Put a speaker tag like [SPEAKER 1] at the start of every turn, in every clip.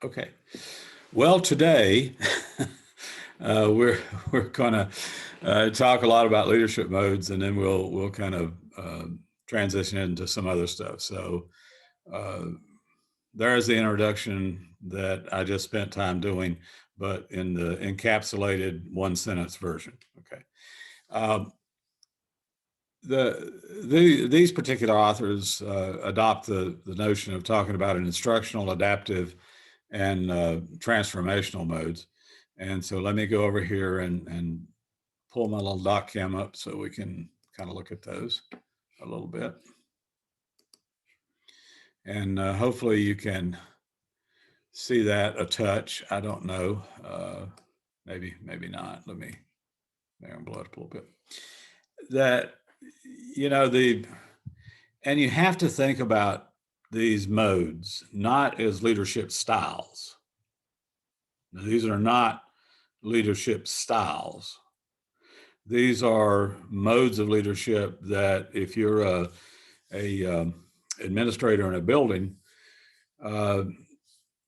[SPEAKER 1] Okay. Well, today we're going to talk a lot about leadership modes, and then we'll kind of transition into some other stuff. So uh, there's the introduction that I just spent time doing, but in the encapsulated one sentence version. Okay. Um, these particular authors adopt the notion of talking about an instructional, adaptive, and transformational modes. And so let me go over here and pull my little doc cam up so we can kind of look at those a little bit. And hopefully you can see that a touch. I don't know. Maybe not. Let me blow it up a little bit. That, and you have to think about these modes not as leadership styles. Now, these are not leadership styles. These are modes of leadership that if you're a administrator in a building uh,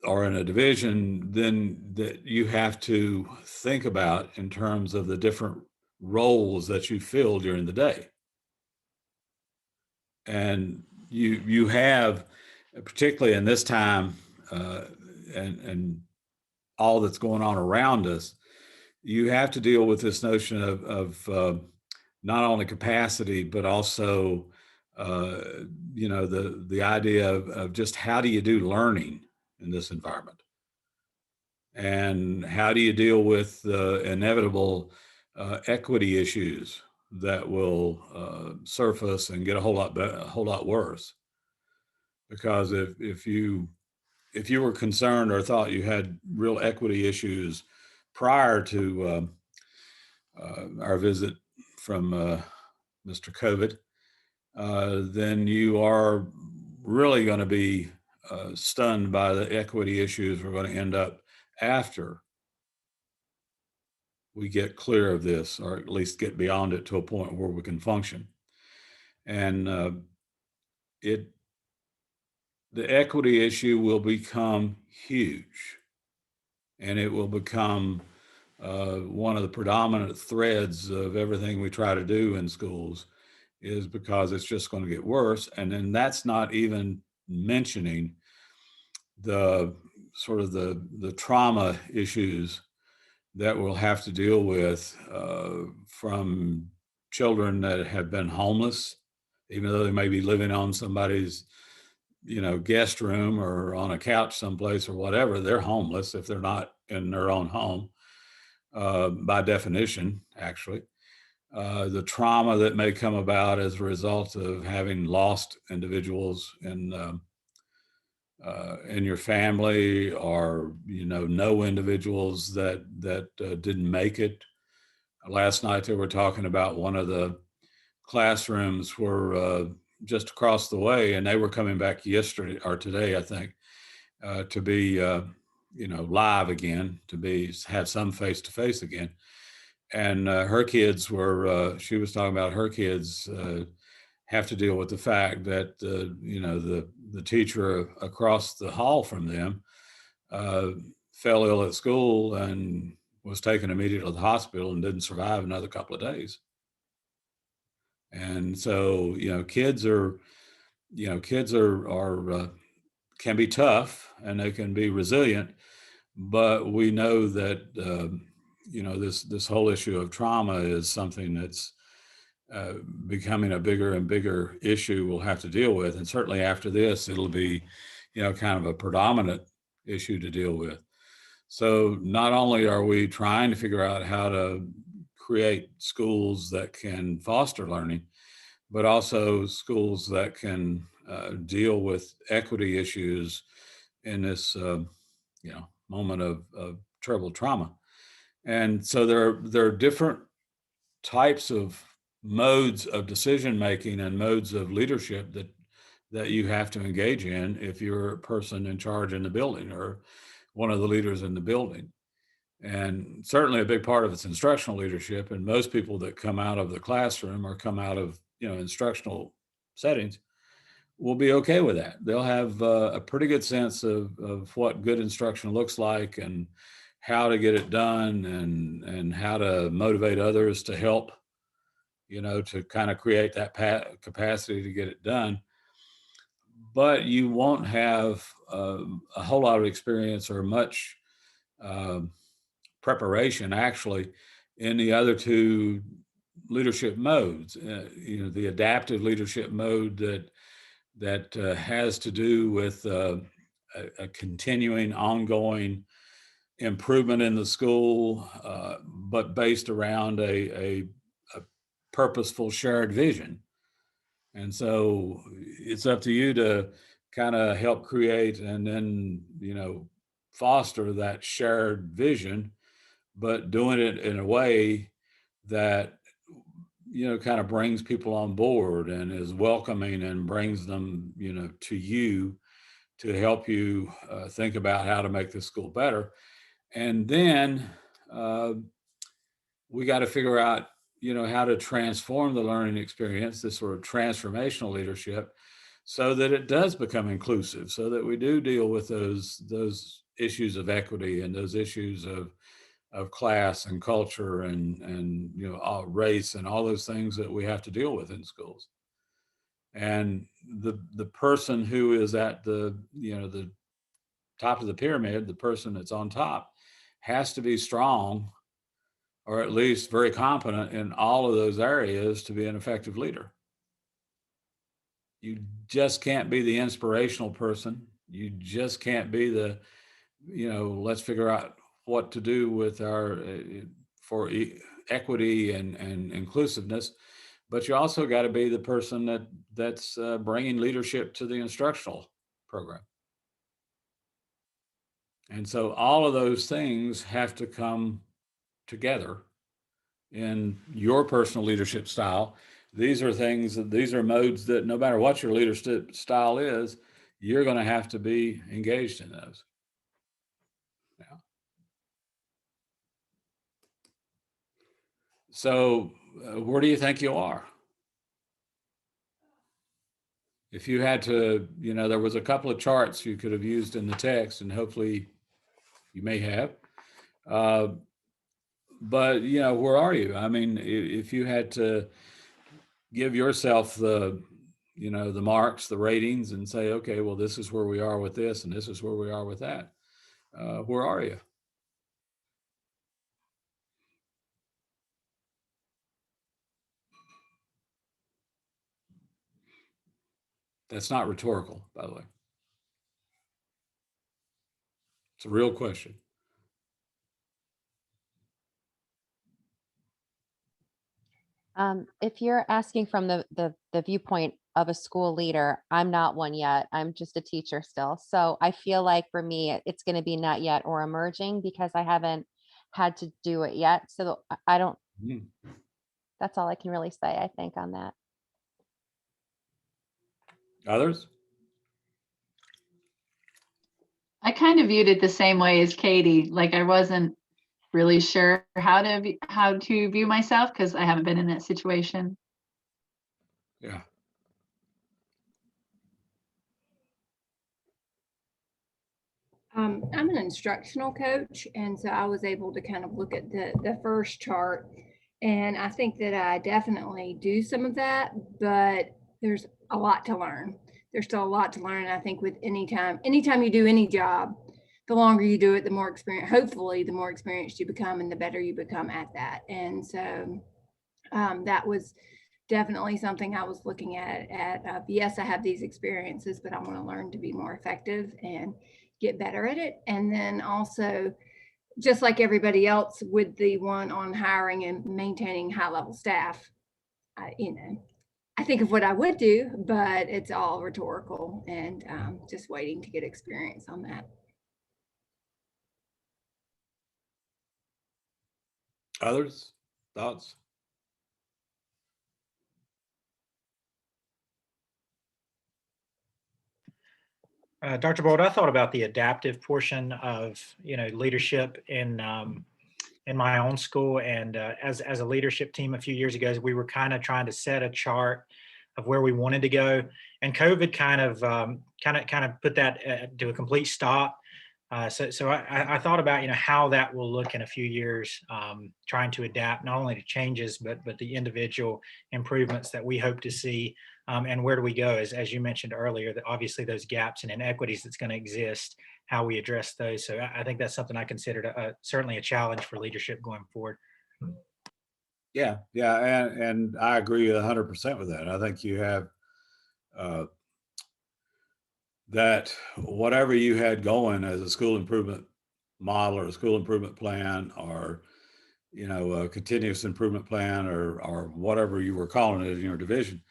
[SPEAKER 1] or in a division, then that you have to think about in terms of the different roles that you fill during the day. And you have, particularly in this time, and all that's going on around us, you have to deal with this notion of not only capacity but also the idea of just how do you do learning in this environment, and how do you deal with the inevitable equity issues that will surface and get a whole lot worse. Because if you were concerned or thought you had real equity issues prior to our visit from Mr. COVID, then you are really going to be stunned by the equity issues we're going to end up after we get clear of this, or at least get beyond it to a point where we can function. And it the equity issue will become huge, and it will become one of the predominant threads of everything we try to do in schools, is because it's just going to get worse. And then that's not even mentioning the sort of the trauma issues that we'll have to deal with from children that have been homeless, even though they may be living on somebody's guest room or on a couch someplace or whatever. They're homeless if they're not in their own home, by definition, actually. The trauma that may come about as a result of having lost individuals in your family, or know individuals that didn't make it. Last night they were talking about one of the classrooms were just across the way, and they were coming back yesterday or today, I think, to be live again, to have some face to face again. And her kids were. She was talking about her kids have to deal with the fact that the teacher across the hall from them fell ill at school and was taken immediately to the hospital and didn't survive another couple of days. And so kids are can be tough and they can be resilient, but we know that this whole issue of trauma is something that's becoming a bigger and bigger issue we'll have to deal with. And certainly after this, it'll be, kind of a predominant issue to deal with. So not only are we trying to figure out how to create schools that can foster learning, but also schools that can deal with equity issues in this, moment of terrible trauma. And so there are different types of modes of decision making and modes of leadership that you have to engage in if you're a person in charge in the building or one of the leaders in the building. And certainly a big part of it's instructional leadership. And most people that come out of the classroom or come out of instructional settings will be okay with that. They'll have a pretty good sense of what good instruction looks like and how to get it done, and how to motivate others to help, to kind of create that capacity to get it done. But you won't have a whole lot of experience or much um preparation actually in the other two leadership modes. The adaptive leadership mode that has to do with a continuing, ongoing improvement in the school, but based around a purposeful shared vision. And so it's up to you to kind of help create and then, foster that shared vision, but doing it in a way that, kind of brings people on board and is welcoming and brings them, to you to help you think about how to make the school better. And then uh, we got to figure out, how to transform the learning experience, this sort of transformational leadership, so that it does become inclusive, so that we do deal with those issues of equity and those issues of class and culture and race and all those things that we have to deal with in schools. And the person who is at the top of the pyramid, the person that's on top, has to be strong, or at least very competent in all of those areas to be an effective leader. You just can't be the inspirational person. You just can't be the, let's figure out what to do with our for equity and inclusiveness. But you also got to be the person that's bringing leadership to the instructional program. And so all of those things have to come together in your personal leadership style. These are modes that no matter what your leadership style is, you're going to have to be engaged in those. Yeah. So where do you think you are? If you had to, there was a couple of charts you could have used in the text, and hopefully you may have. But, where are you? I mean, if you had to give yourself the marks, the ratings, and say, okay, well, this is where we are with this, and this is where we are with that. Where are you? That's not rhetorical, by the way. It's a real question.
[SPEAKER 2] If you're asking from the viewpoint of a school leader, I'm not one yet. I'm just a teacher still. So I feel like for me, it's going to be not yet or emerging because I haven't had to do it yet. So I don't,
[SPEAKER 1] Mm.
[SPEAKER 2] that's all I can really say, I think, on that.
[SPEAKER 1] Others?
[SPEAKER 3] I kind of viewed it the same way as Katie. Like I wasn't really sure how to view myself because I haven't been in that situation.
[SPEAKER 1] Yeah.
[SPEAKER 4] I'm an instructional coach, and so I was able to kind of look at the first chart, and I think that I definitely do some of that, but there's a lot to learn. There's still a lot to learn. And I think with anytime you do any job, the longer you do it, the more experience, hopefully the more experienced you become and the better you become at that. And so that was definitely something I was looking at yes, I have these experiences, but I want to learn to be more effective and get better at it. And then also, just like everybody else with the one on hiring and maintaining high level staff, I think of what I would do, but it's all rhetorical and just waiting to get experience on that.
[SPEAKER 1] Others? Thoughts?
[SPEAKER 5] Dr. Bold, I thought about the adaptive portion of leadership in my own school, and as a leadership team a few years ago, we were kind of trying to set a chart where we wanted to go. And COVID kind of put that to a complete stop. So I thought about, how that will look in a few years, trying to adapt not only to changes, but the individual improvements that we hope to see. And where do we go? As you mentioned earlier, that obviously those gaps and inequities that's going to exist, how we address those. So I think that's something I considered certainly a challenge for leadership going forward.
[SPEAKER 1] Yeah, and I agree 100% with that. I think you have that whatever you had going as a school improvement model or a school improvement plan, or a continuous improvement plan, or whatever you were calling it in your division,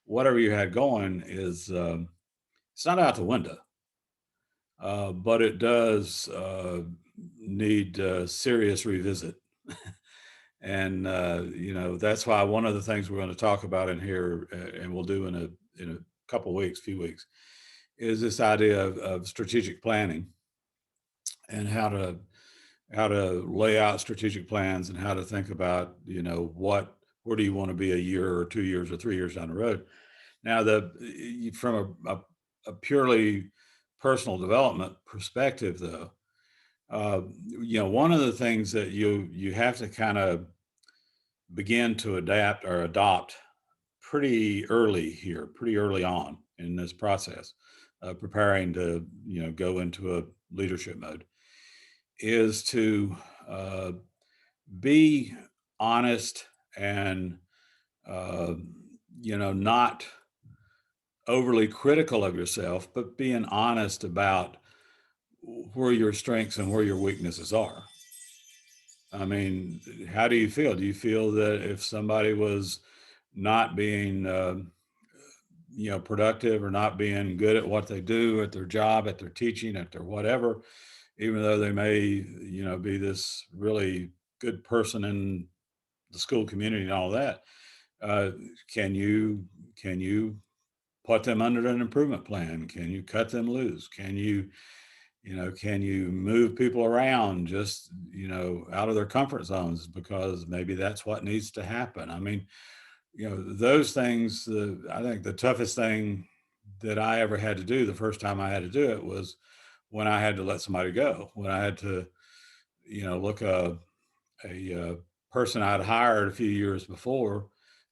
[SPEAKER 1] whatever you had going is it's not out the window, but it does need serious revisit. And that's why one of the things we're going to talk about in here, and we'll do in a couple weeks, few weeks, is this idea of strategic planning, and how to lay out strategic plans, and how to think about where do you want to be a year or 2 years or 3 years down the road. Now, from a purely personal development perspective, though, one of the things that you have to kind of begin to adapt or adopt pretty early on in this process, preparing to go into a leadership mode, is to be honest and not overly critical of yourself, but being honest about where your strengths and where your weaknesses are. I mean, how do you feel? Do you feel that if somebody was not being, productive, or not being good at what they do, at their job, at their teaching, at their whatever, even though they may, be this really good person in the school community and all that, can you put them under an improvement plan? Can you cut them loose? Can you move people around just, out of their comfort zones, because maybe that's what needs to happen? I mean, those things, I think the toughest thing that I ever had to do, the first time I had to do it, was when I had to let somebody go, when I had to, look a person I'd hired a few years before.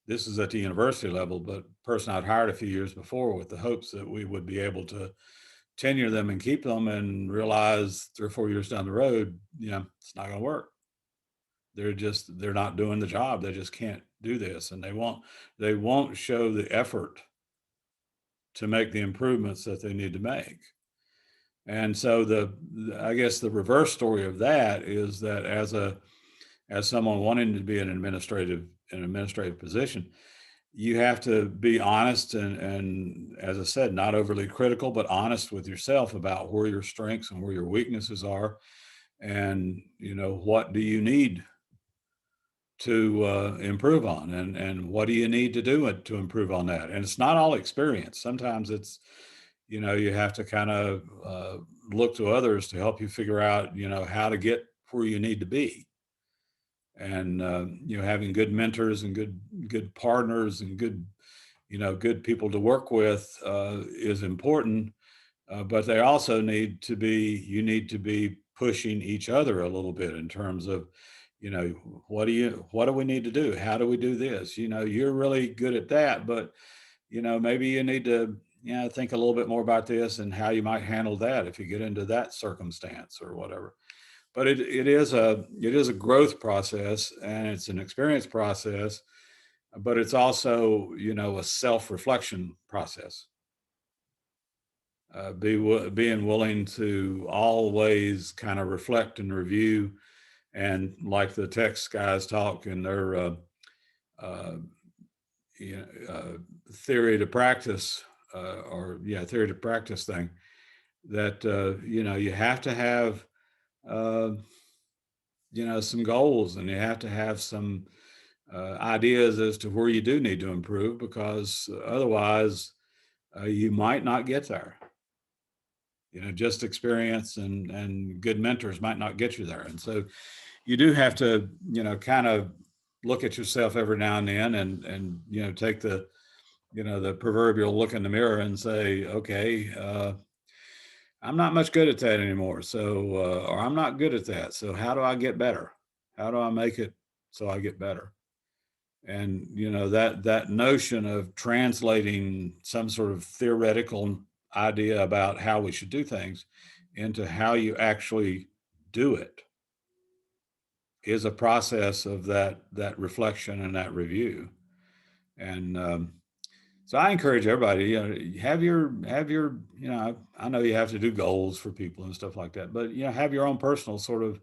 [SPEAKER 1] This is at the university level, but person I'd hired a few years before with the hopes that we would be able to tenure them and keep them, and realize 3 or 4 years down the road, it's not going to work. They're not doing the job. They just can't do this, and they won't show the effort to make the improvements that they need to make. And so I guess the reverse story of that is that as someone wanting to be in an administrative position, you have to be honest, and as I said, not overly critical, but honest with yourself about where your strengths and where your weaknesses are, and what do you need to improve on, and what do you need to do to improve on that. And it's not all experience. Sometimes it's you have to kind of look to others to help you figure out how to get where you need to be. And having good mentors and good partners and good people to work with is important, but they also you need to be pushing each other a little bit in terms of what do we need to do, how do we do this, you're really good at that, but maybe you need to think a little bit more about this and how you might handle that if you get into that circumstance or whatever. But it is a growth process, and it's an experience process, but it's also a self-reflection process. Being willing to always kind of reflect and review, and like the text guys talk in their theory to practice theory to practice thing, that you have to have some goals, and you have to have some ideas as to where you do need to improve, because otherwise you might not get there. Just experience and good mentors might not get you there. And so you do have to, kind of look at yourself every now and then, and take the you know, the proverbial look in the mirror and say, okay, I'm not much good at that anymore. So, or I'm not good at that. So how do I get better? How do I make it so I get better? And, you know, that notion of translating some sort of theoretical idea about how we should do things into how you actually do it is a process of that reflection and that review. And so I encourage everybody, you know, have your, you know, I know you have to do goals for people and stuff like that, but, you know, have your own personal sort of,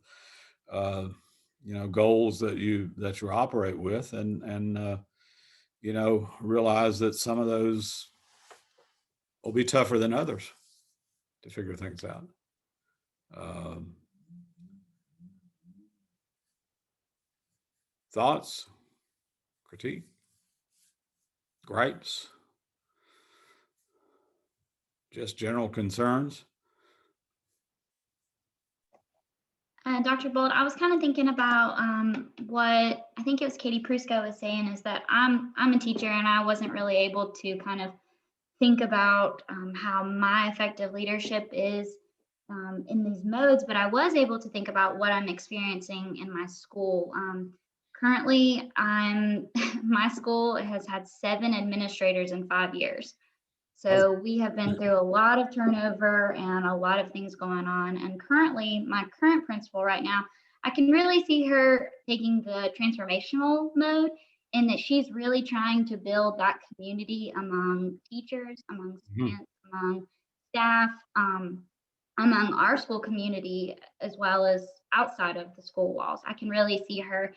[SPEAKER 1] you know, goals that you operate with, and you know, realize that some of those will be tougher than others to figure things out. Thoughts, critique, gripes, just general concerns.
[SPEAKER 6] Dr. Bold, I was kind of thinking about what I think it was Katie Prusco was saying, is that I'm a teacher and I wasn't really able to kind of think about how my effective leadership is in these modes, but I was able to think about what I'm experiencing in my school. Currently, my school has had 7 administrators in 5 years. So we have been through a lot of turnover and a lot of things going on. And currently, my current principal right now, I can really see her taking the transformational mode, in that she's really trying to build that community among teachers, among students, among staff, among our school community, as well as outside of the school walls. I can really see her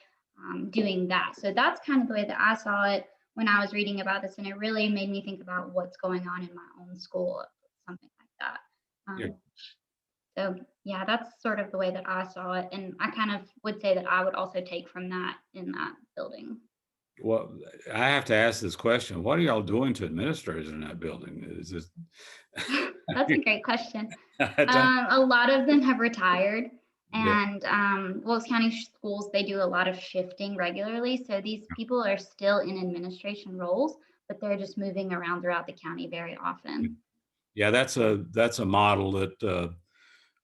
[SPEAKER 6] doing that. So that's kind of the way that I saw it when I was reading about this, and it really made me think about what's going on in my own school, something like that. So yeah, that's sort of the way that I saw it, and I kind of would say that I would also take from that in that building.
[SPEAKER 1] Well, I have to ask this question: what are y'all doing to administrators in that building? Is this?
[SPEAKER 6] That's a great question.
[SPEAKER 1] I don't-
[SPEAKER 6] A lot of them have retired,
[SPEAKER 1] Yeah.
[SPEAKER 6] and Wilkes County schools, they do a lot of shifting regularly. So these people are still in administration roles, but they're just moving around throughout the county very often.
[SPEAKER 1] Yeah, that's a model that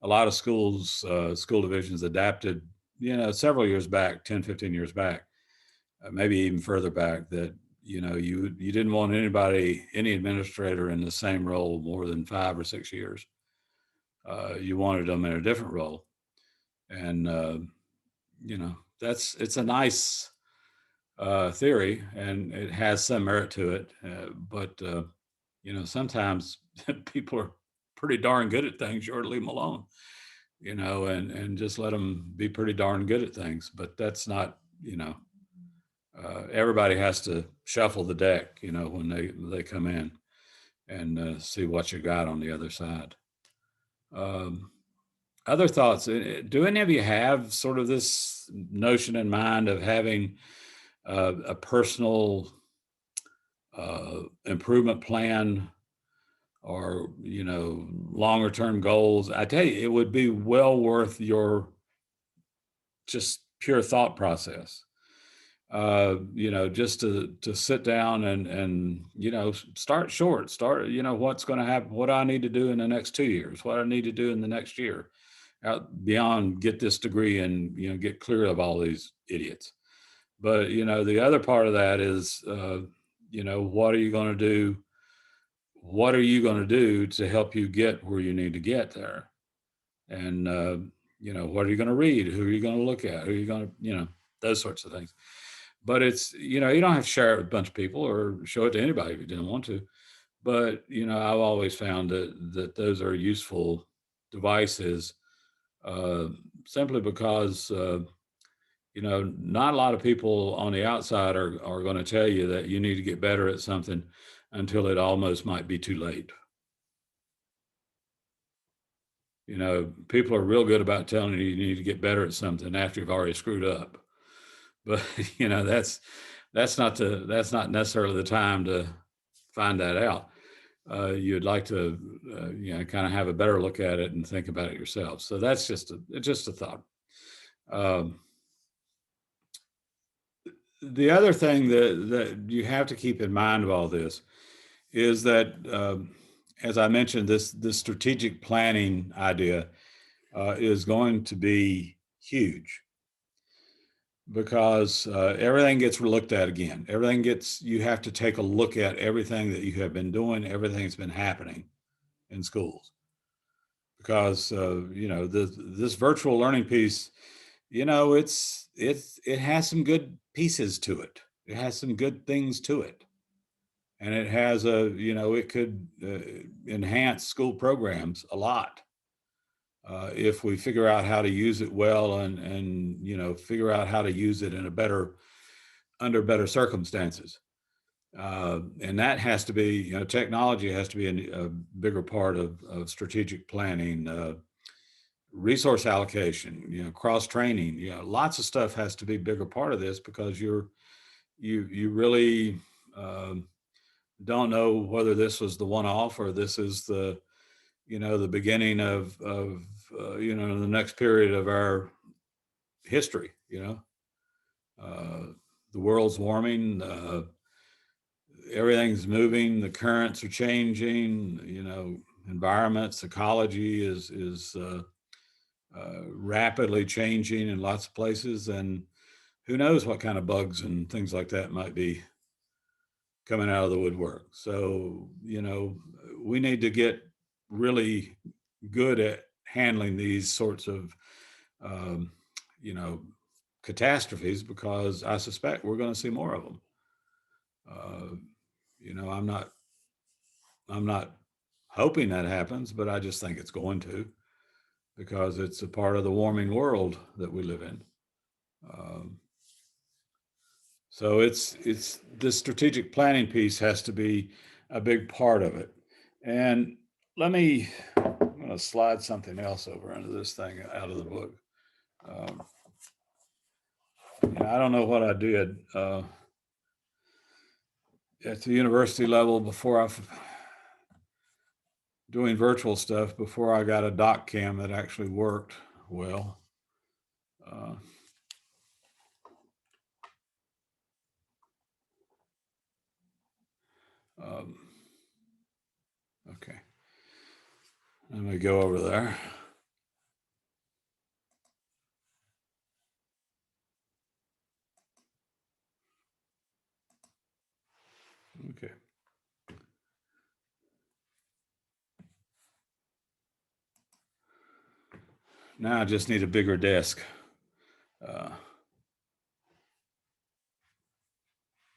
[SPEAKER 1] a lot of schools, school divisions adapted, you know, several years back, 10, 15 years back, maybe even further back, that, you know, you didn't want any administrator in the same role more than 5 or 6 years. You wanted them in a different role. And, you know, it's a nice theory, and it has some merit to it. But, you know, sometimes people are pretty darn good at things. You ought to leave them alone, you know, and just let them be pretty darn good at things. But that's not, you know, everybody has to shuffle the deck, you know, when they come in, and see what you got on the other side. Other thoughts? Do any of you have sort of this notion in mind of having a personal improvement plan, or, you know, longer term goals? I tell you, it would be well worth your just pure thought process. You know, just to sit down and, you know, start short, you know, what's going to happen, what I need to do in the next 2 years, what I need to do in the next year, out beyond get this degree and, you know, get clear of all these idiots. But, you know, the other part of that is, you know, what are you going to do? What are you going to do to help you get where you need to get there? And, you know, what are you going to read? Who are you going to look at? Who are you going to, you know, those sorts of things. But it's, you know, you don't have to share it with a bunch of people or show it to anybody if you didn't want to. But, you know, I've always found that those are useful devices, simply because, you know, not a lot of people on the outside are going to tell you that you need to get better at something until it almost might be too late. You know, people are real good about telling you need to get better at something after you've already screwed up. But, you know, that's not necessarily the time to find that out. You'd like to, you know, kind of have a better look at it and think about it yourself. So that's just a thought. The other thing that you have to keep in mind of all this is that, as I mentioned, this strategic planning idea is going to be huge, because everything gets looked at again. You have to take a look at everything that you have been doing, everything that's been happening in schools. Because, this virtual learning piece, it has some good pieces to it. It has some good things to it. And it has it could enhance school programs a lot. If we figure out how to use it well, and figure out how to use it under better circumstances. And that has to be, technology has to be a bigger part of strategic planning, resource allocation, cross training, lots of stuff has to be a bigger part of this, because you really don't know whether this was the one-off, or this is the beginning of the next period of our history. The world's warming, everything's moving, the currents are changing, environments, ecology is rapidly changing in lots of places, and who knows what kind of bugs and things like that might be coming out of the woodwork. So, we need to get really good at handling these sorts of, catastrophes, because I suspect we're going to see more of them. I'm not hoping that happens, but I just think it's going to, because it's a part of the warming world that we live in. So it's this strategic planning piece has to be a big part of it. And I'm going to slide something else over into this thing out of the book. I don't know what I did at the university level before doing virtual stuff, before I got a doc cam that actually worked well. Okay, let me go over there. Okay. Now I just need a bigger desk.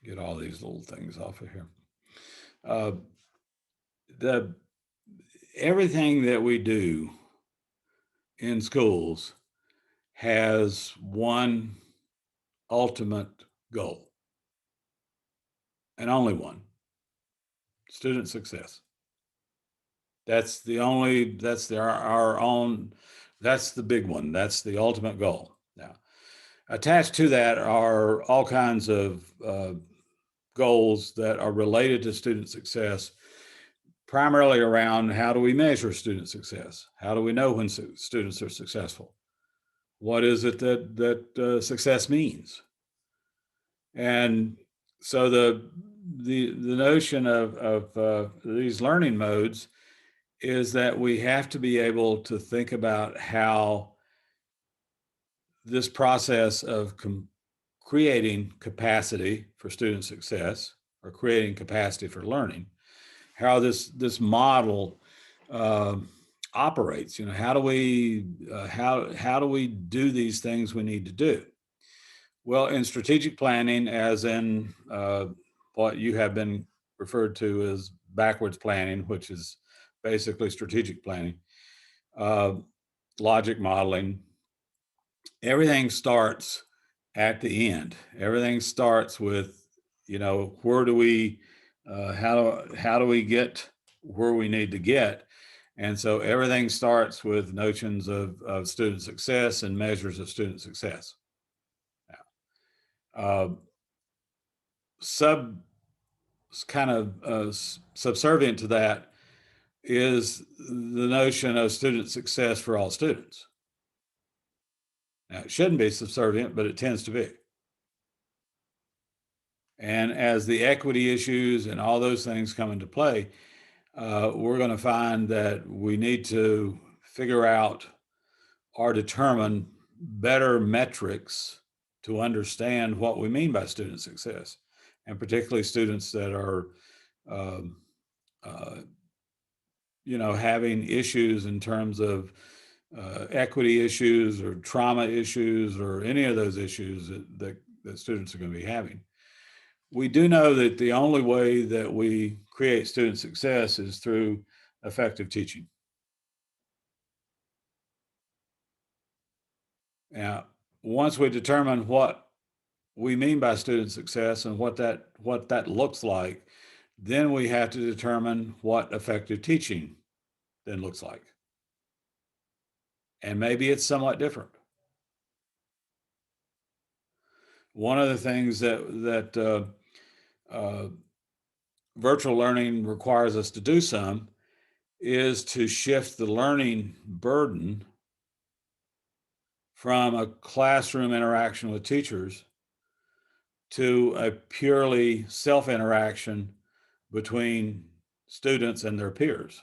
[SPEAKER 1] Get all these little things off of here. Everything that we do in schools has one ultimate goal, and only one: student success. That's the big one. That's the ultimate goal. Now, attached to that are all kinds of goals that are related to student success, primarily around how do we measure student success? How do we know when students are successful? What is it that success means? And so the notion of these learning modes is that we have to be able to think about how this process of creating capacity for student success, or creating capacity for learning, how this model operates. How do we do these things we need to do? Well, in strategic planning, as in what you have been referred to as backwards planning, which is basically strategic planning, logic modeling, everything starts at the end. Everything starts with, where do we, how do we get where we need to get? And so everything starts with notions of student success and measures of student success. Subservient to that is the notion of student success for all students. Now, it shouldn't be subservient, but it tends to be. And as the equity issues and all those things come into play, we're going to find that we need to figure out or determine better metrics to understand what we mean by student success, and particularly students that are, um, having issues in terms of equity issues or trauma issues or any of those issues that students are going to be having. We do know that the only way that we create student success is through effective teaching. Now, once we determine what we mean by student success and what that looks like, then we have to determine what effective teaching then looks like. And maybe it's somewhat different. One of the things that virtual learning requires us to do some is to shift the learning burden from a classroom interaction with teachers to a purely self-interaction between students and their peers.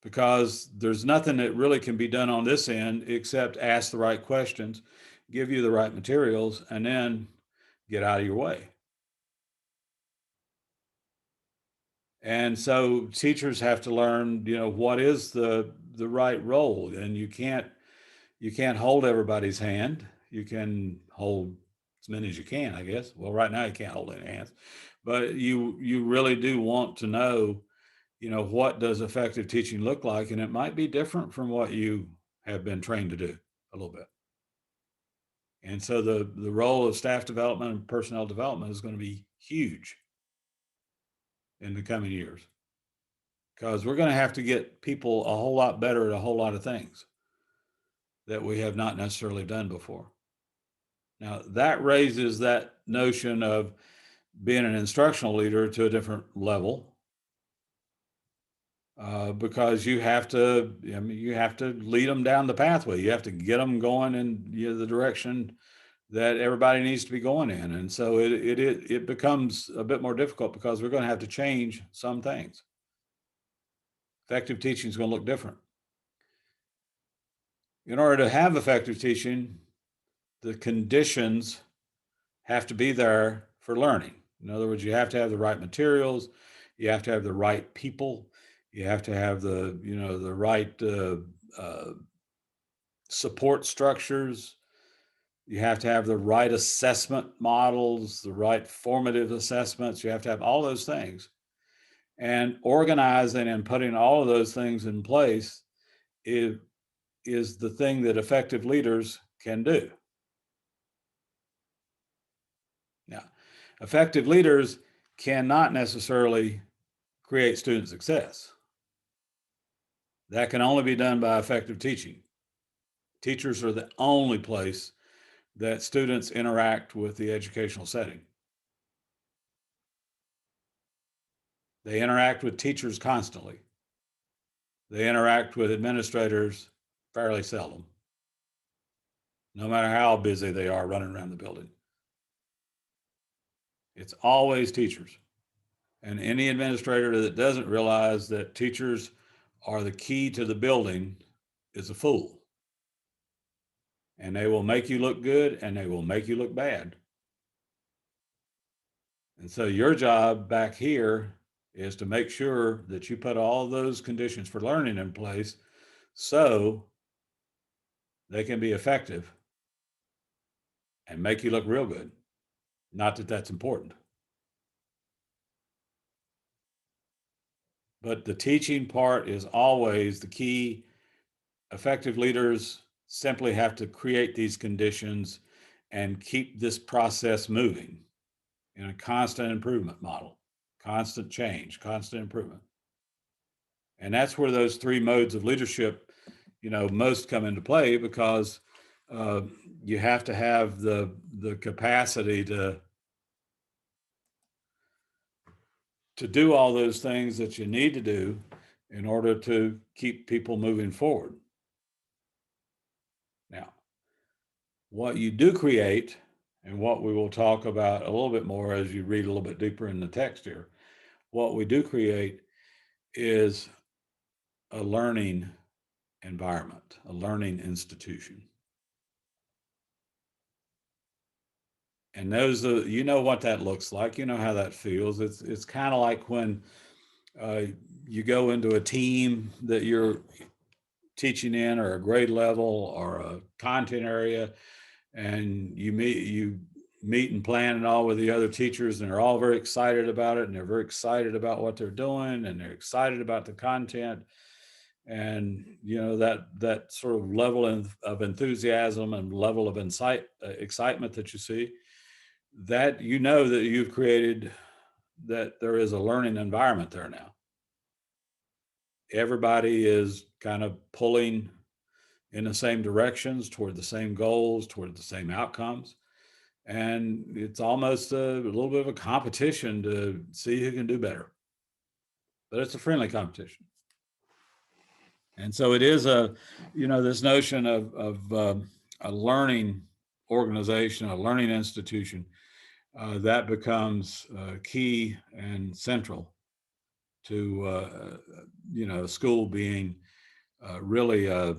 [SPEAKER 1] Because there's nothing that really can be done on this end except ask the right questions, give you the right materials, and then get out of your way. And so teachers have to learn, what is the right role, and you can't hold everybody's hand. You can hold as many as you can, I guess. Well, right now you can't hold any hands, but you really do want to know, what does effective teaching look like, and it might be different from what you have been trained to do a little bit. And so the role of staff development and personnel development is going to be huge in the coming years, because we're going to have to get people a whole lot better at a whole lot of things that we have not necessarily done before. Now, that raises that notion of being an instructional leader to a different level, because you have to lead them down the pathway. You have to get them going in the direction that everybody needs to be going in. And so it becomes a bit more difficult because we're going to have to change some things. Effective teaching is going to look different. In order to have effective teaching, the conditions have to be there for learning. In other words, you have to have the right materials, you have to have the right people, you have to have the right support structures, you have to have the right assessment models, the right formative assessments. You have to have all those things. And organizing and putting all of those things in place is the thing that effective leaders can do. Now, effective leaders cannot necessarily create student success. That can only be done by effective teaching. Teachers are the only place that students interact with the educational setting. They interact with teachers constantly. They interact with administrators fairly seldom, no matter how busy they are running around the building. It's always teachers. And any administrator that doesn't realize that teachers are the key to the building is a fool. And they will make you look good and they will make you look bad. And so your job back here is to make sure that you put all those conditions for learning in place so they can be effective and make you look real good. Not that that's important. But the teaching part is always the key. Effective leaders simply have to create these conditions and keep this process moving in a constant improvement model, constant change, constant improvement. And that's where those three modes of leadership, most come into play, because you have to have the capacity to do all those things that you need to do in order to keep people moving forward. Now, what you do create And what we will talk about a little bit more as you read a little bit deeper in the text here, what we do create is a learning environment, a learning institution. And those are, you know what that looks like, you know how that feels. It's kind of like when you go into a team that you're teaching in, or a grade level, or a content area, and you meet and plan and all with the other teachers, and they're all very excited about it, and they're very excited about what they're doing, and they're excited about the content. And you know that sort of level of enthusiasm and level of excitement that you see, that you know that you've created, that there is a learning environment there now. Everybody is kind of pulling in the same directions, toward the same goals, toward the same outcomes. And it's almost a little bit of a competition to see who can do better. But it's a friendly competition. And so it is this notion of a learning organization, a learning institution, that becomes key and central to, school being really a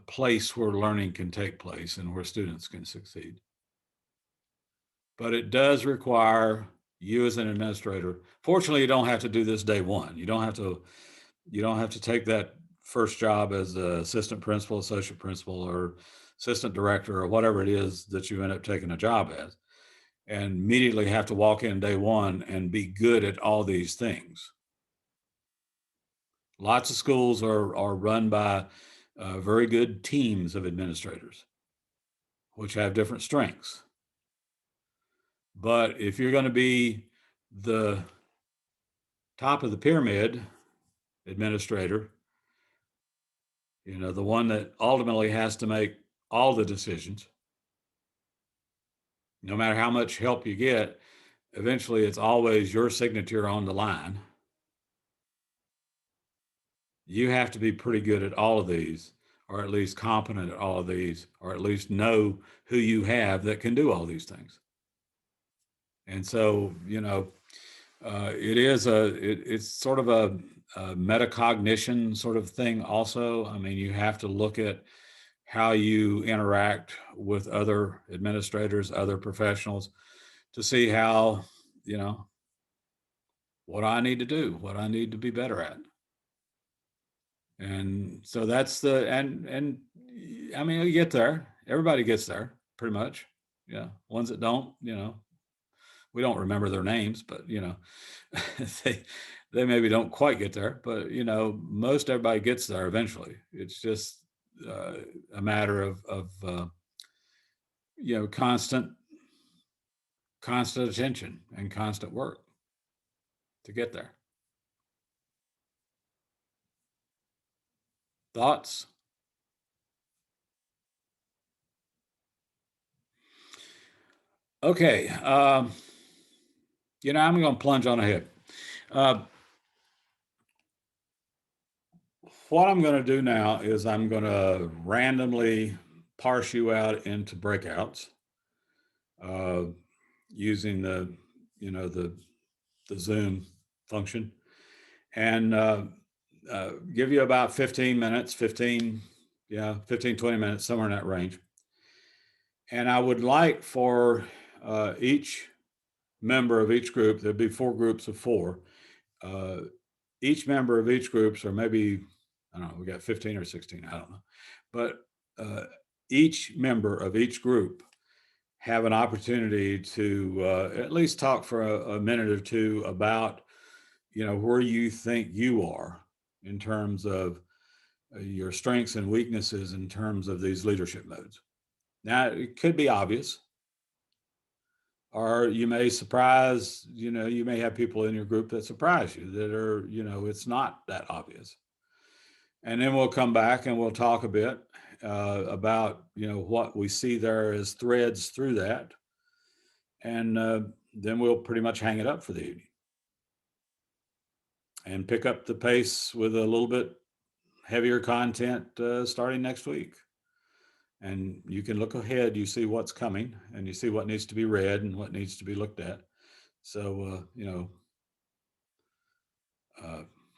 [SPEAKER 1] place where learning can take place and where students can succeed. But it does require you as an administrator. Fortunately, you don't have to do this day one. You don't have to take that first job as an assistant principal, associate principal, or assistant director, or whatever it is that you end up taking a job as, and immediately have to walk in day one and be good at all these things. Lots of schools are run by very good teams of administrators, which have different strengths. But if you're going to be the top of the pyramid administrator, the one that ultimately has to make all the decisions, no matter how much help you get, eventually it's always your signature on the line. You have to be pretty good at all of these, or at least competent at all of these, or at least know who you have that can do all these things. And so, it's sort of a metacognition sort of thing also. I mean, you have to look at how you interact with other administrators, other professionals, to see how, what I need to do, what I need to be better at. And so that's and I mean, you get there. Everybody gets there pretty much. Yeah. Ones that don't, we don't remember their names, but they maybe don't quite get there, but most everybody gets there eventually. It's just a matter of constant attention and constant work to get there. Thoughts? Okay. I'm going to plunge on ahead. What I'm going to do now is I'm going to randomly parse you out into breakouts using the Zoom function, and give you about 15 minutes, 20 minutes, somewhere in that range. And I would like for each member of each group, there'd be 4 groups of 4. Each member of each group, or maybe, I don't know, we got 15 or 16, I don't know. But each member of each group have an opportunity to at least talk for a minute or two about, where you think you are in terms of your strengths and weaknesses in terms of these leadership modes. Now, it could be obvious, or you may surprise, you may have people in your group that surprise you that are, it's not that obvious. And then we'll come back and we'll talk a bit about, what we see there as threads through that. And then we'll pretty much hang it up for the evening and pick up the pace with a little bit heavier content starting next week. and you can look ahead, you see what's coming, and you see what needs to be read and what needs to be looked at. So,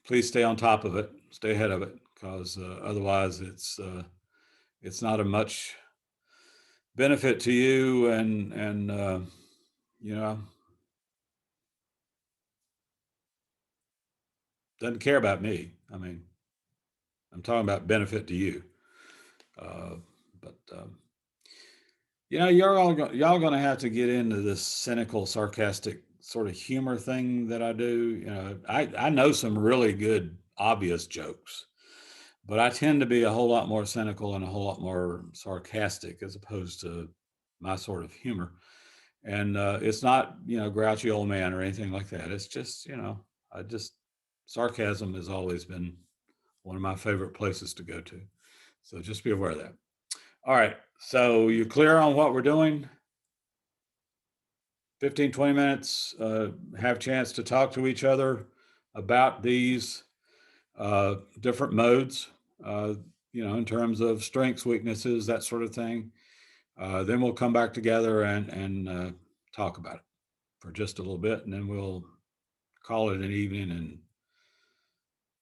[SPEAKER 1] please stay on top of it, stay ahead of it, because otherwise it's not a much benefit to you, and doesn't care about me. I mean, I'm talking about benefit to you. But y'all gonna have to get into this cynical, sarcastic sort of humor thing that I do. I know some really good, obvious jokes, but I tend to be a whole lot more cynical and a whole lot more sarcastic as opposed to my sort of humor. And it's not, grouchy old man or anything like that. It's just, sarcasm has always been one of my favorite places to go to. So just be aware of that. All right. So you clear on what we're doing? 15, 20 minutes, have a chance to talk to each other about these different modes, in terms of strengths, weaknesses, that sort of thing. Then we'll come back together and talk about it for just a little bit, and then we'll call it an evening and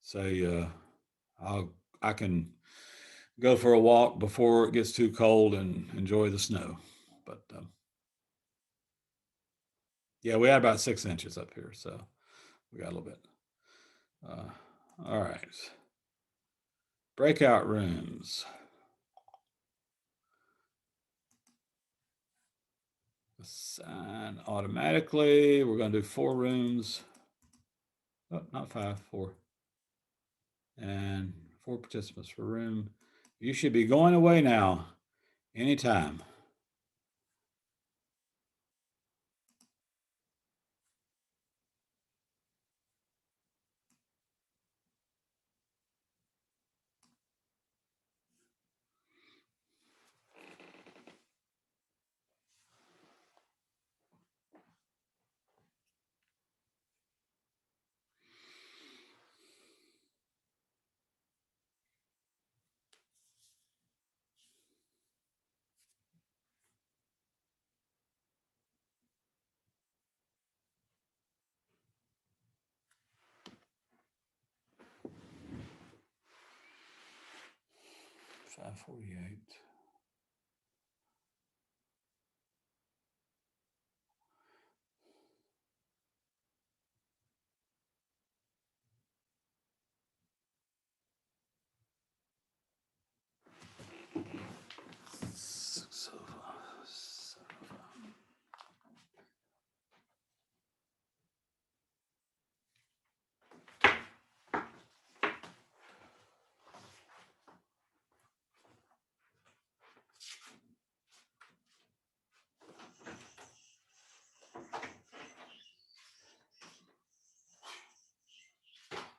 [SPEAKER 1] say, I can go for a walk before it gets too cold and enjoy the snow. But yeah, we had about 6 inches up here, so we got a little bit. All right. Breakout rooms. Assign automatically. We're going to do 4 rooms. Oh, not 5, 4. And 4 participants per room. You should be going away now, anytime. $548.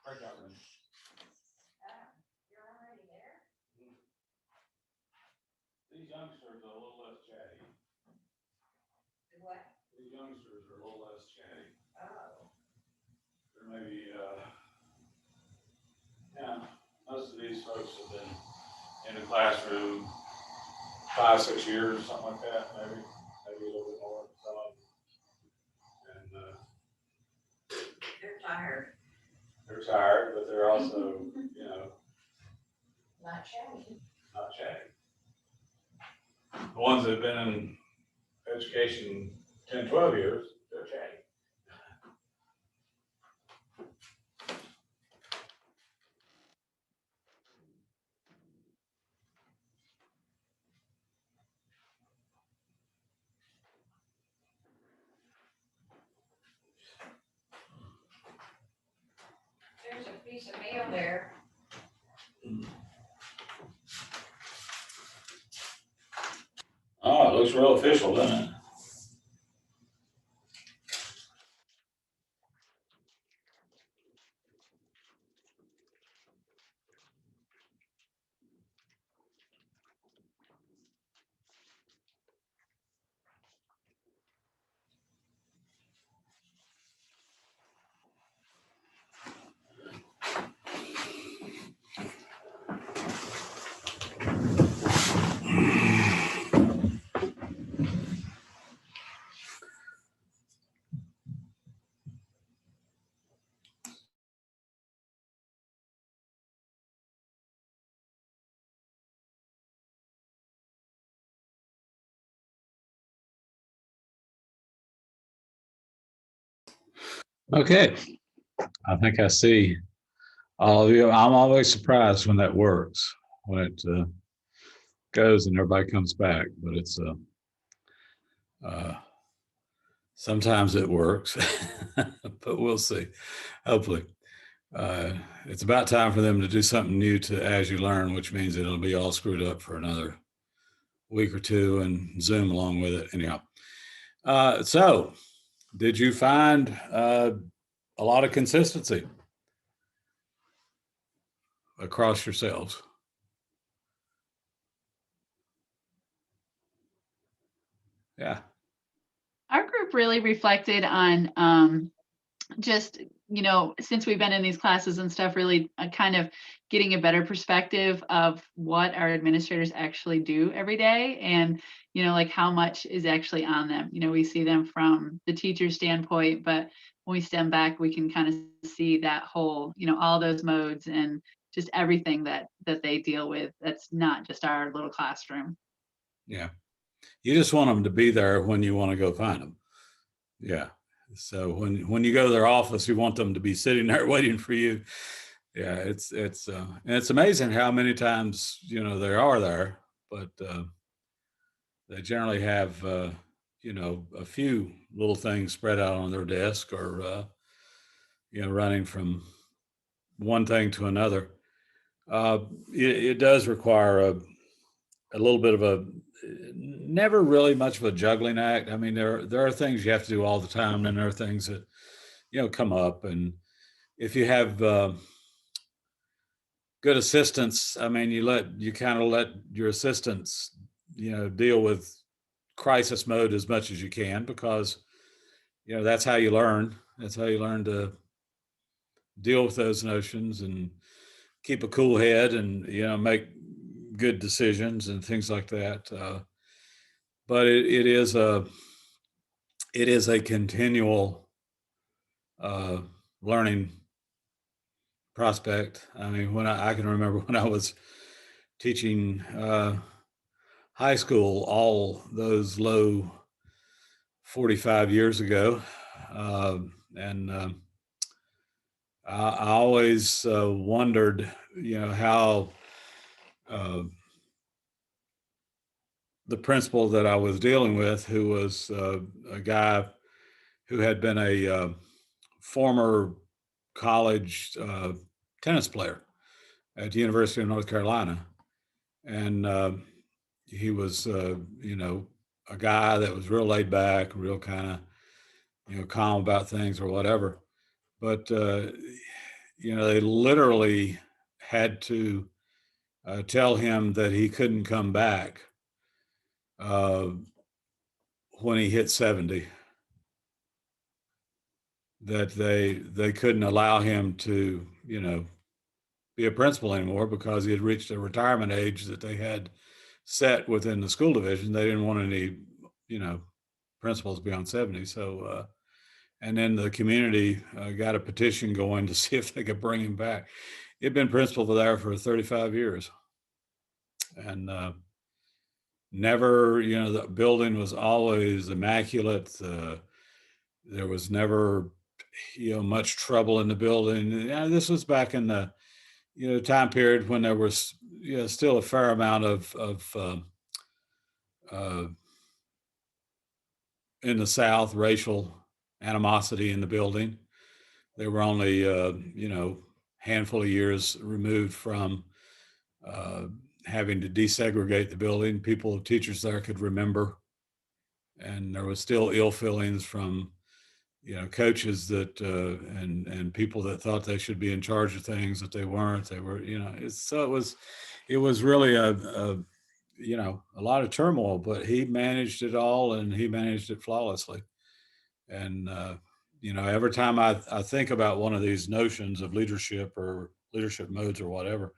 [SPEAKER 1] Breakout room.
[SPEAKER 2] You're already there?
[SPEAKER 1] These youngsters are a little less chatty.
[SPEAKER 2] What?
[SPEAKER 1] These youngsters are a little less chatty.
[SPEAKER 2] Oh.
[SPEAKER 1] There may be, most of these folks have been in the classroom 5, 6 years, something like that, maybe a little bit more. And
[SPEAKER 2] They're tired.
[SPEAKER 1] they're tired, but they're also,
[SPEAKER 2] Not chatty.
[SPEAKER 1] not chatty. The ones that have been in education 10, 12 years, they're chatty.
[SPEAKER 2] There's a piece of mail there.
[SPEAKER 1] Oh, it looks real official, doesn't it? Okay, I think I see all of you. I'm always surprised when that works, when it goes and everybody comes back, but it's sometimes it works, but we'll see. Hopefully. It's about time for them to do something new to As You Learn, which means it'll be all screwed up for another week or two and Zoom along with it. Anyhow, so did you find a lot of consistency across yourselves? Yeah.
[SPEAKER 3] Our group really reflected on just, since we've been in these classes and stuff, really kind of getting a better perspective of what our administrators actually do every day, and, like how much is actually on them. We see them from the teacher's standpoint, but when we stand back, we can kind of see that whole, all those modes and just everything that they deal with. That's not just our little classroom.
[SPEAKER 1] Yeah. You just want them to be there when you want to go find them. Yeah. So when you go to their office, you want them to be sitting there waiting for you. Yeah, and it's amazing how many times they are there, but they generally have a few little things spread out on their desk, or running from one thing to another. It does require a little bit of a never really much of a juggling act. I mean, there are things you have to do all the time, and there are things that come up, and if you have good assistants, I mean, you kind of let your assistants deal with crisis mode as much as you can, because that's how you learn. That's how you learn to deal with those notions and keep a cool head, and make good decisions and things like that. But it is a continual learning prospect. I mean, when I can remember when I was teaching high school all those low 45 years ago, and I always wondered, how the principal that I was dealing with, who was a guy who had been a former college tennis player at the University of North Carolina. And he was, a guy that was real laid back, real kind of, calm about things or whatever. But, they literally had to tell him that he couldn't come back uh, when he hit 70, that they couldn't allow him to, be a principal anymore, because he had reached a retirement age that they had set within the school division. They didn't want any, principals beyond 70. So, and then the community got a petition going to see if they could bring him back. He'd been principal there for 35 years. And never, the building was always immaculate. There was never, much trouble in the building. This was back in the, time period when there was, still a fair amount of in the South, racial animosity in the building. They were only, handful of years removed from having to desegregate the building. Teachers there could remember, and there was still ill feelings from, coaches that and people that thought they should be in charge of things that they weren't. They were, it was really a lot of turmoil, but he managed it all, and he managed it flawlessly. And every time I think about one of these notions of leadership or leadership modes or whatever,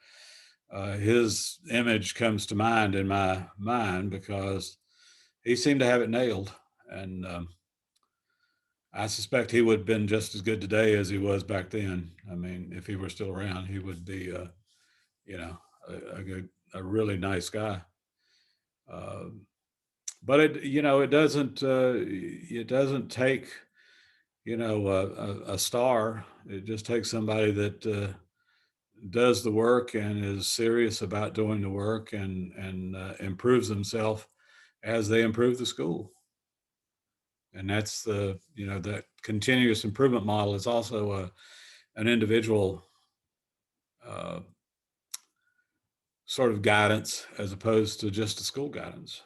[SPEAKER 1] his image comes to mind in my mind, because he seemed to have it nailed. And I suspect he would have been just as good today as he was back then. I mean, if he were still around, he would be, a really nice guy. But it doesn't take you know, a star. It just takes somebody that does the work and is serious about doing the work and improves themselves as they improve the school. And that's the, you know, that continuous improvement model is also an individual uh, sort of guidance as opposed to just a school guidance.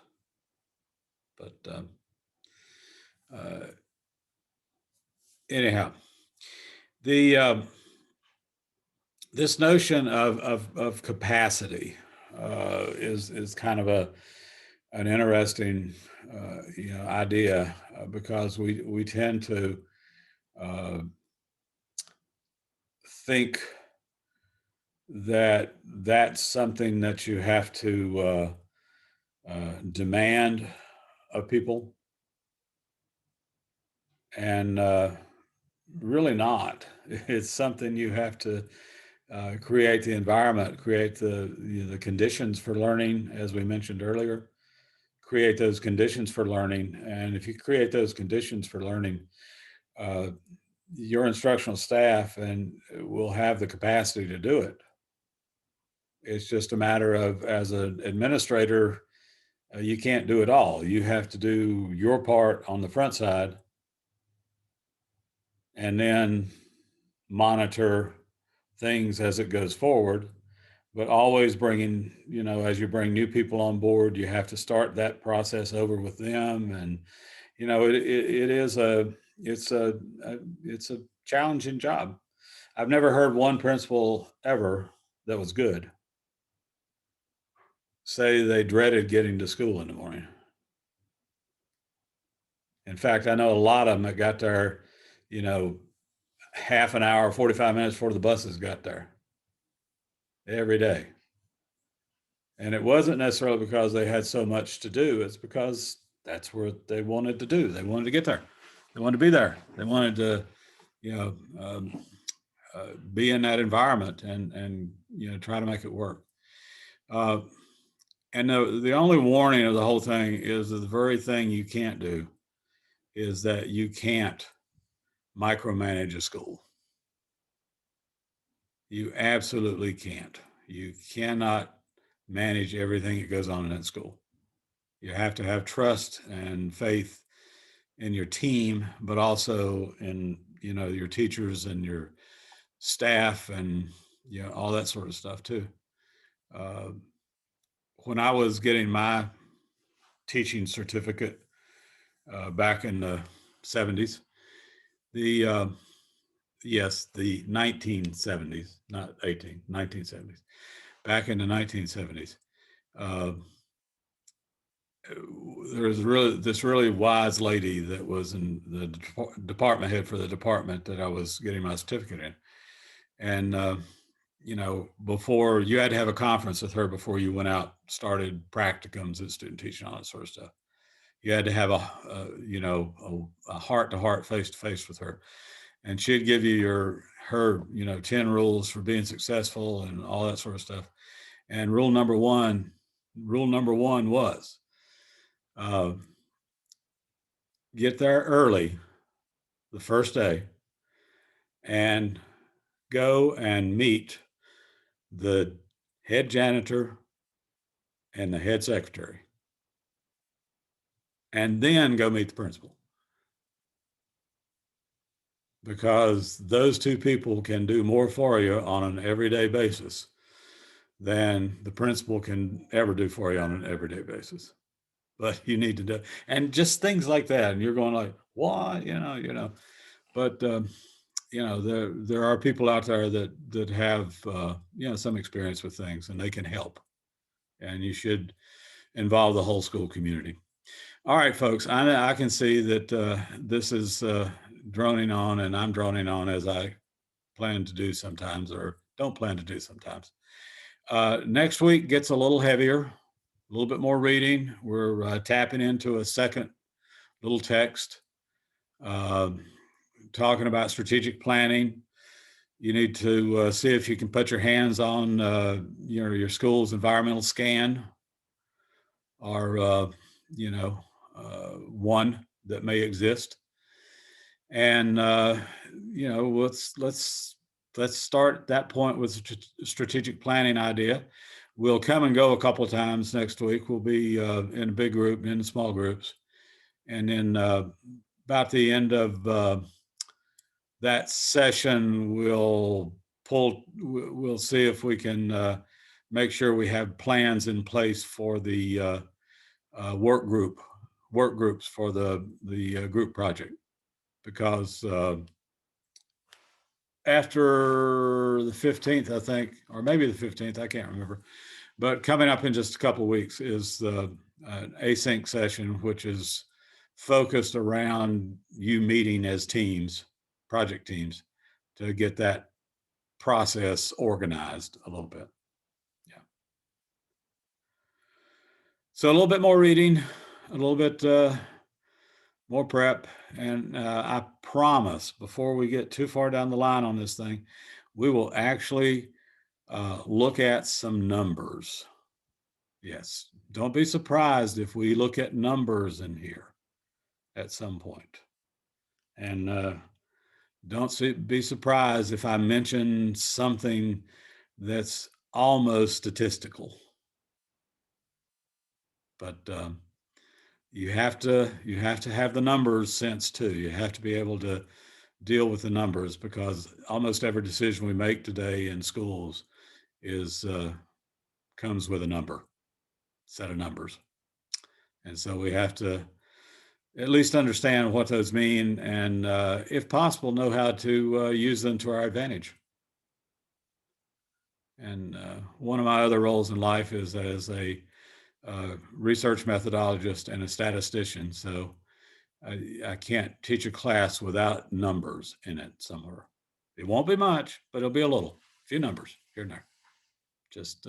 [SPEAKER 1] But anyhow, the this notion of capacity is kind of an interesting you know, idea because we tend to think that that's something that you have to demand of people, and really not. It's something you have to create the environment, create the, you know, the conditions for learning, as we mentioned earlier. Create those conditions for learning, and if you create those conditions for learning, uh, your instructional staff and will have the capacity to do it. It's just a matter of, as an administrator, you can't do it all. You have to do your part on the front side and then monitor things as it goes forward, but always bringing, you know, as you bring new people on board, you have to start that process over with them. And, you know, it is it's a challenging job. I've never heard one principal ever that was good say they dreaded getting to school in the morning. In fact, I know a lot of them that got there, you know, half an hour, 45 minutes before the buses got there every day. And it wasn't necessarily because they had so much to do. It's because that's what they wanted to do. They wanted to get there. They wanted to be there. They wanted to, you know, be in that environment and you know, try to make it work. And the only warning of the whole thing is that the very thing you can't do is that you can't micromanage a school. You absolutely can't. You cannot manage everything that goes on in that school. You have to have trust and faith in your team, but also in, you know, your teachers and your staff and, you know, all that sort of stuff too. When I was getting my teaching certificate back in the 70s, the yes, the 1970s, not 1970s, back in the 1970s, there was this really wise lady that was in the department head for the department that I was getting my certificate in. And, you know, before you had to have a conference with her before you went out, started practicums at student teaching, all that sort of stuff. You had to have you know, a heart-to-heart, face-to-face with her. And she'd give you her, you know, 10 rules for being successful and all that sort of stuff. And rule number one was, get there early the first day and go and meet the head janitor and the head secretary, and then go meet the principal. Because those two people can do more for you on an everyday basis than the principal can ever do for you on an everyday basis. But you need to do, and just things like that. And you're going like, what, you know, but you know, there are people out there that have, you know, some experience with things and they can help, and you should involve the whole school community. All right, folks, I can see that this is droning on, and I'm droning on as I plan to do sometimes or don't plan to do sometimes. Next week gets a little heavier, a little bit more reading. We're tapping into a second little text, talking about strategic planning. You need to see if you can put your hands on you know, your school's environmental scan, or you know, one that may exist. And let's start that point with a strategic planning idea. We'll come and go a couple of times next week. We'll be in a big group, in small groups, and then about the end of that session, we'll see if we can make sure we have plans in place for the work groups for the group project, because after the 15th, I think, or maybe the 15th, I can't remember, but coming up in just a couple of weeks is the async session, which is focused around you meeting as teams, project teams, to get that process organized a little bit. Yeah. So a little bit more reading, a little bit more prep, and I promise, before we get too far down the line on this thing, we will actually look at some numbers. Yes, don't be surprised if we look at numbers in here at some point. And don't be surprised if I mention something that's almost statistical. But you have to have the numbers sense too. You have to be able to deal with the numbers, because almost every decision we make today in schools comes with a set of numbers. And so we have to at least understand what those mean, and if possible, know how to use them to our advantage. And one of my other roles in life is as a research methodologist and a statistician. So I can't teach a class without numbers in it somewhere. It won't be much, but it'll be a few numbers here and there. Just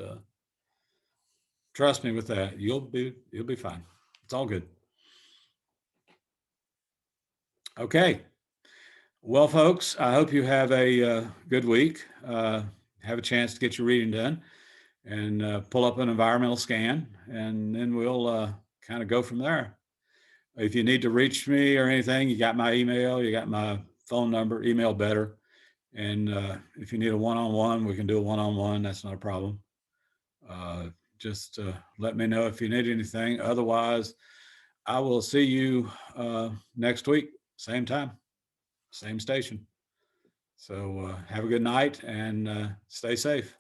[SPEAKER 1] trust me with that. You'll be fine. It's all good. Okay. Well, folks, I hope you have a good week. Have a chance to get your reading done, and pull up an environmental scan, and then we'll kind of go from there. If you need to reach me or anything, you got my email, you got my phone number, email better. And if you need a one-on-one, we can do a one-on-one. That's not a problem. Just let me know if you need anything. Otherwise, I will see you next week, same time, same station. So have a good night, and stay safe.